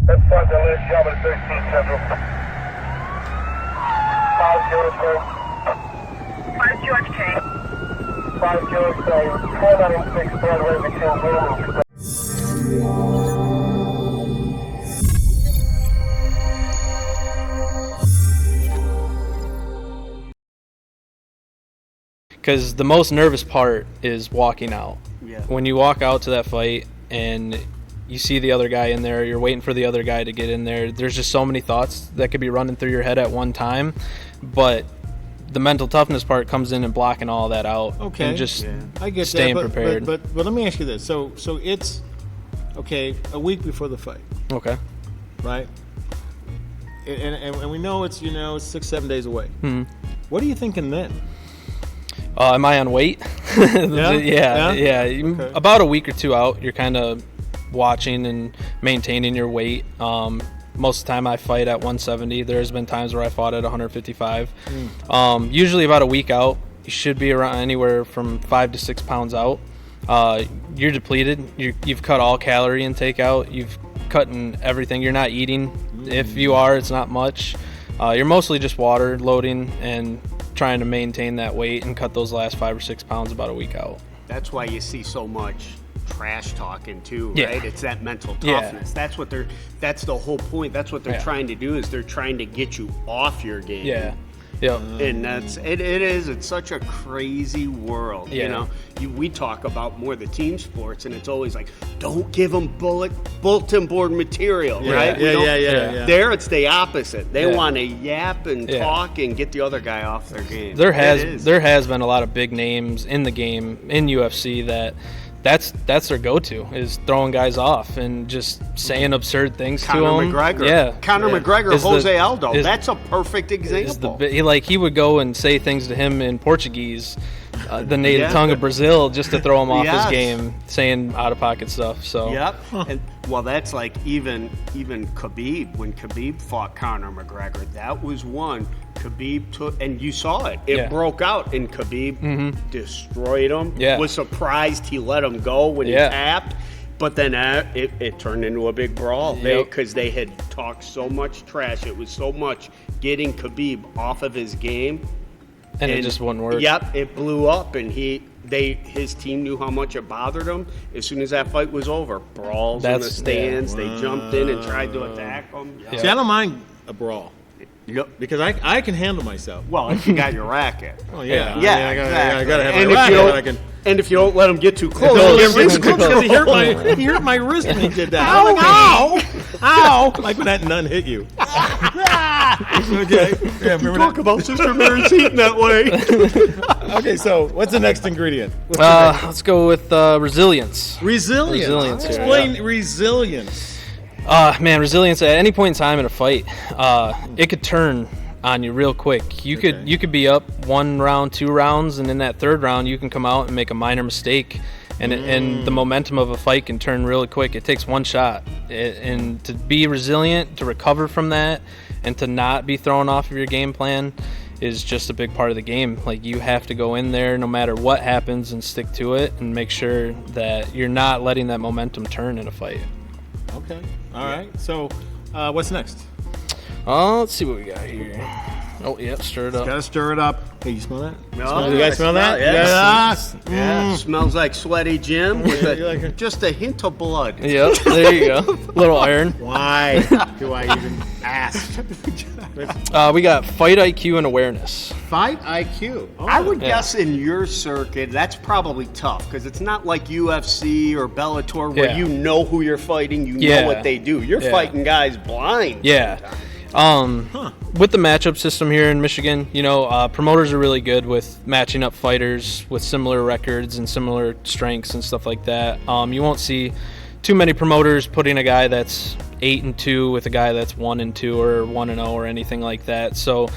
That's 5 Delta, Java 13 Central. 5 George K. 5 George K. 5 George K. 496 Broadway between Williams. Because the most nervous part is walking out. Yeah. When you walk out to that fight and you see the other guy in there, you're waiting for the other guy to get in there. There's just so many thoughts that could be running through your head at one time. But the mental toughness part comes in and blocking all that out. Okay. And just I get staying that, prepared. But let me ask you this. So it's, okay, a week before the fight, Okay. right? And we know it's, 6-7 days away. Mhm. What are you thinking then? Am I on weight? Yeah? Okay. About a week or two out, you're kind of watching and maintaining your weight. Most of the time I fight at 170. There's been times where I fought at 155. Usually about a week out, you should be around anywhere from 5 to 6 pounds out. You're depleted. You've cut all calorie intake out. You've cut in everything. You're not eating. If you are, it's not much. You're mostly just water loading and trying to maintain that weight and cut those last 5 or 6 pounds about a week out. That's why you see so much trash talking too, Yeah. right? It's that mental Yeah. toughness. That's the whole point. That's what they're Yeah. trying to do, is they're trying to get you off your game. Yeah. Yep. And it's such a crazy world. Yeah. We talk about more the team sports, and it's always like, don't give them bulletin board material, right? We don't- Yeah. There, it's the opposite. They Yeah. want to yap and Yeah. talk and get the other guy off their game. There It is. has been a lot of big names in the game in UFC that's their go-to, is throwing guys off and just saying absurd things to Conor them. McGregor. Yeah. Conor McGregor, Is the- Jose Aldo. is- That's a perfect example. He would go and say things to him in Portuguese, the native Yeah. tongue of Brazil, just to throw him off Yes. his game, saying out-of-pocket stuff. So Yep. And well, that's like even Khabib, when Khabib fought Conor McGregor, that was one. Khabib took, and you saw it. It Yeah. broke out, and Khabib destroyed him. Yeah. Was surprised he let him go when Yeah. he tapped. But then it turned into a big brawl Yep. because they had talked so much trash. It was so much getting Khabib off of his game. and it just wouldn't work. Yep, it blew up, and his team knew how much it bothered him. As soon as that fight was over, brawls in the That's- stands. They jumped in and tried to attack him. Yep. See, I don't mind a brawl Yep. because I can handle myself. Well, if you got your racket. Oh yeah, Yeah, I exactly. gotta have And my if racket. you but I don't- can. And if you don't let him get too close, No, he'll get it's too because close. he hurt my wrist when he did that. I'm like, ow, ow, like when that nun hit you. Okay, yeah, remember Talk that? about Sister Mary's eating that way. Okay, so what's the next ingredient? What's the next? Let's go with resilience. Resilience. resilience here, Explain resilience. Resilience at any point in time in a fight, it could turn on you real quick. You could be up 1 round, 2 rounds, and in that 3rd round you can come out and make a minor mistake, and the momentum of a fight can turn really quick. It takes one shot, and to be resilient, to recover from that, and to not be thrown off of your game plan is just a big part of the game. Like, you have to go in there no matter what happens and stick to it and make sure that you're not letting that momentum turn in a fight. Okay, all right. So, what's next? Let's see what we got here. Oh, yep, stir it up. Gotta stir it up. Hey, you smell that? No, You guys smell that? Yes. Yes. Yeah, smells like sweaty Jim with You like it? just a hint of blood. Yep, there you go. Little iron. Why do I even ask? We got fight IQ and awareness. Fight IQ. Oh, I would guess in your circuit, that's probably tough because it's not like UFC or Bellator where Yeah. you know who you're fighting, you Yeah. know what they do. You're Yeah. fighting guys blind. Yeah. With the matchup system here in Michigan, promoters are really good with matching up fighters with similar records and similar strengths and stuff like that. You won't see too many promoters putting a guy that's 8-2 with a guy that's 1-2 or 1-0 or anything like that. So,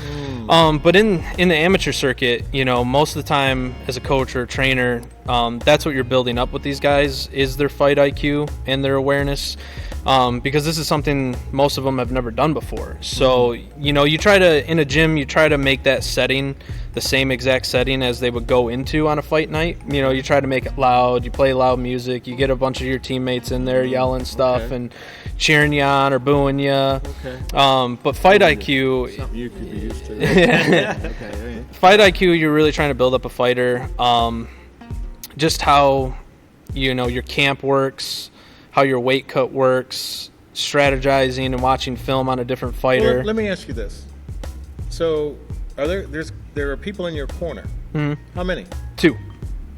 but in the amateur circuit, most of the time as a coach or a trainer, that's what you're building up with these guys is their fight IQ and their awareness. Because this is something most of them have never done before. So, you try to, in a gym, you try to make that setting the same exact setting as they would go into on a fight night. You try to make it loud, you play loud music, you get a bunch of your teammates in there yelling stuff and cheering cheering you on or booing you. Okay. But fight IQ, Something you could be used to. Okay. fight IQ, you're really trying to build up a fighter. Just how, your camp works, how your weight cut works, strategizing and watching film on a different fighter. Well, let me ask you this. So, there are people in your corner. Mm-hmm. How many? Two.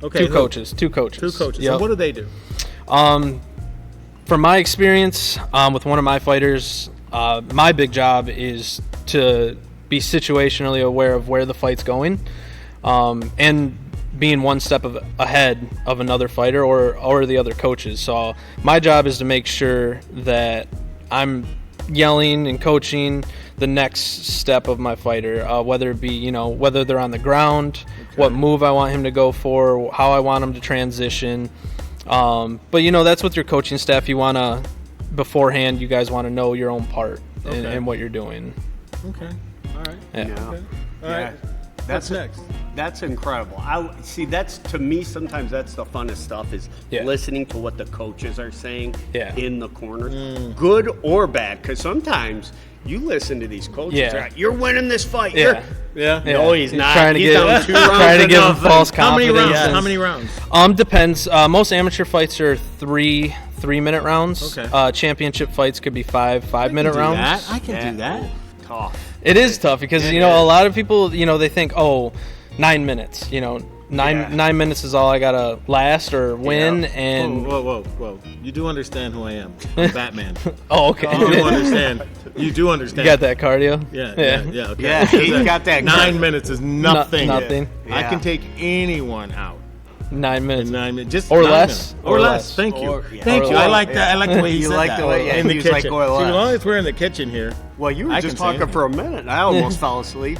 Okay. Two coaches. Two coaches. Yep. Yep. And what do they do? From my experience with one of my fighters, my big job is to be situationally aware of where the fight's going, and being one step ahead of another fighter or the other coaches. So my job is to make sure that I'm yelling and coaching the next step of my fighter, whether it be, whether they're on the ground, what move I want him to go for, how I want him to transition. But that's with your coaching staff. You want to, beforehand, you guys want to know your own part and what you're doing. Okay. All right. Yeah. Okay. All right. That's next. That's incredible. That's, to me, sometimes that's the funnest stuff is listening to what the coaches are saying in the corners, good or bad. Because sometimes you listen to these coaches, they're like, you're winning this fight. Yeah. No, he's not. Trying to he's down 2 rounds. trying to give him false How many confidence. rounds? How many rounds? Depends. Most amateur fights are 3-minute rounds. Okay. Championship fights could be 5-minute rounds. I can do that. Tough. It is tough because a lot of people they think 9 minutes. 9 minutes is all I gotta last or win. And Whoa! You do understand who I am? I'm Batman. oh, okay. You do understand. You got that cardio? Yeah. Okay. Yeah, he's got that 9 minutes is nothing. Nothing. Yeah. I can take anyone out 9 minutes. in 9 minutes. Just Or 9 less. minutes. Or Or less. less. Thank you. Or- yeah. Thank Or you. I less. like that. I like the way he You said like that. the way- yeah, in the he was kitchen. like, or See, as less. long as we're in the kitchen here. Well, you were I just can say talking for a minute. I almost fell asleep.